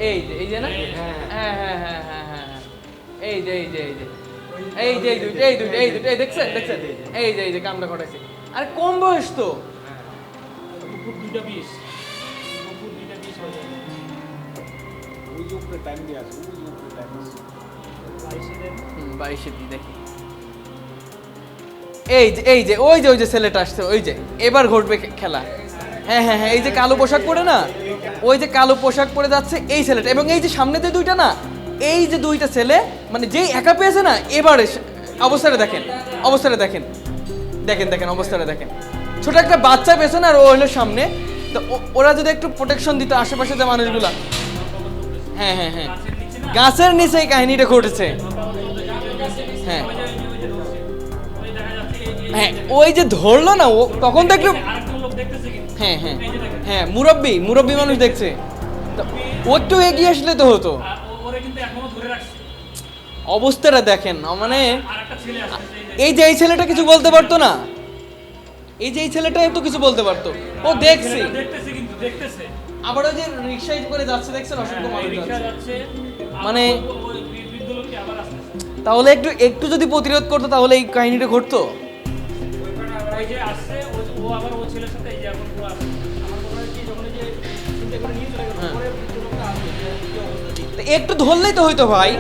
এই যে না, হ্যাঁ হ্যাঁ হ্যাঁ হ্যাঁ হ্যাঁ হ্যাঁ, এই যে এই দুইটা এই দেখছেন এই যে কামটা ঘটাইছে। আরে কম বয়স তো, দুপুর 2:20 হয়ে যায়। ওই যে উপরে টাইম দিয়ে আছে, ওই যে উপরে টাইম আছে। 22-এ দিই দেখি। ওই যে ছেলেটা আসছে, ওই যে এবার ঘটবে খেলা। হ্যাঁ হ্যাঁ হ্যাঁ, এই যে কালো পোশাক পরে না, ওই যে কালো পোশাক পরে যাচ্ছে এই ছেলেটা, এবং এই যে সামনে যে দুইটা না, এই যে দুইটা ছেলে মানে যেই একা পেয়েছে না, এবারে অবস্থাটা দেখেন দেখেন অবস্থাটা দেখেন। ছোট একটা বাচ্চা পেয়েছে না, আর ও হলো সামনে। তো ওরা যদি একটু প্রোটেকশন দিত আশেপাশে যে মানুষগুলা। হ্যাঁ হ্যাঁ হ্যাঁ, গাছের নিচে এই কাহিনীটা ঘটেছে। হ্যাঁ হ্যাঁ, ওই যে ধরলো না, ও তখন তো একটু, হ্যাঁ হ্যাঁ হ্যাঁ, মুরব্বী মানুষ দেখছে, ও একটু এগিয়ে আসলে তো হতো। অবস্থাটা দেখেন, মানে এই যে এই ছেলেটা কিছু বলতে পারতো না, এই যে এই ছেলেটা তো কিছু বলতে পারতো, ও দেখছে। আবার ওই যে রিক্সায় করে যাচ্ছে দেখছেন, অসংখ্য মানুষ যাচ্ছে, মানে তাহলে একটু যদি প্রতিরোধ করতো তাহলে এই কাহিনীটা ঘটতো। ওই যে আসছে ও আবার ও ছেলের সাথে এই যে এখন পুরো আসছে, আমার মনে হয় কি যখন এই যে চিন্তা করে নিয়ে চলে গেল পরে লোকটা আসবে যে কি অবস্থা দিই, একটু ধরলেই তো হইতো ভাই।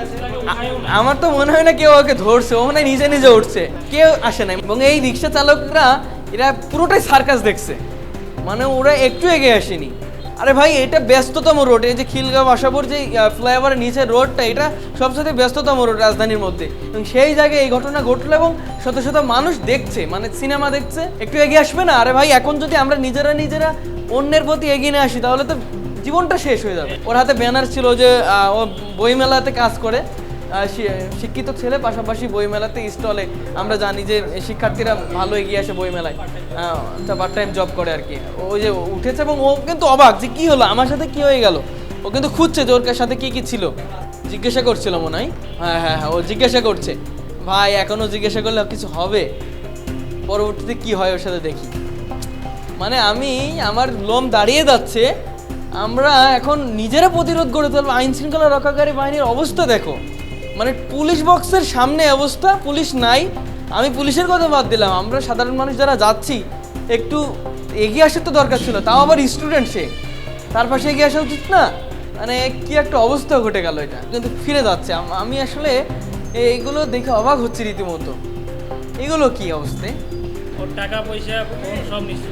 আমার তো মনে হয় না কেউ ওকে ধরছে, ও মানে নিজে উঠছে, কেউ আসে না। এবং এই রিক্সা চালকরা এরা পুরোটাই সার্কাস দেখছে, মানে ওরা একটু এগিয়ে আসেনি। আরে ভাই, এটা ব্যস্ততম রোড, এই যে খিলগাঁও আশাপুর যে ফ্লাইওভারের নিচের রোডটা, এটা সবচেয়ে ব্যস্ততম রোড রাজধানীর মধ্যে, এবং সেই জায়গায় এই ঘটনা ঘটলো এবং শত শত মানুষ দেখছে, মানে সিনেমা দেখছে, একটু এগিয়ে আসবে না? আরে ভাই, এখন যদি আমরা নিজেরা অন্যের প্রতি এগিয়ে না আসি তাহলে তো জীবনটা শেষ হয়ে যাবে। ওর হাতে ব্যানার ছিল যে ও বইমেলাতে কাজ করে, শিক্ষিত ছেলে, পাশাপাশি বইমেলাতে স্টলে, আমরা জানি যে শিক্ষার্থীরা ভালো এগিয়ে আসে বইমেলায়, পার্ট টাইম জব করে আর কি। ওই যে উঠেছে এবং ও কিন্তু অবাক যে কি হলো, আমার সাথে কি হয়ে গেল। ও কিন্তু খুঁজছে যে ওর সাথে কি ছিল, জিজ্ঞাসা করছিল মনে হয়। হ্যাঁ হ্যাঁ হ্যাঁ, ও জিজ্ঞাসা করছে। ভাই, এখনও জিজ্ঞাসা করলে কিছু হবে, পরবর্তীতে কি হয় ওর সাথে দেখি। মানে আমার লোম দাঁড়িয়ে যাচ্ছে। আমরা এখন নিজেরা প্রতিরোধ গড়ে তুলবো। আইন শৃঙ্খলা রক্ষাকারী বাহিনীর অবস্থা দেখো, মানে পুলিশ বক্সের সামনে অবস্থা, পুলিশ নাই। আমি পুলিশের কথা বাদ দিলাম, আমরা সাধারণ মানুষ যারা যাচ্ছি একটু এগিয়ে আসার তো দরকার ছিল, তাও আবার স্টুডেন্ট, সে তার পাশে এগিয়ে আসা উচিত না? মানে কি একটা অবস্থা ঘটে গেল, এটা কিন্তু ফিরে যাচ্ছে। আমি আসলে এইগুলো দেখে অবাক হচ্ছি রীতিমতো। এগুলো কি অবস্থা? ওর টাকা পয়সা ফোন সব নিচ্ছে।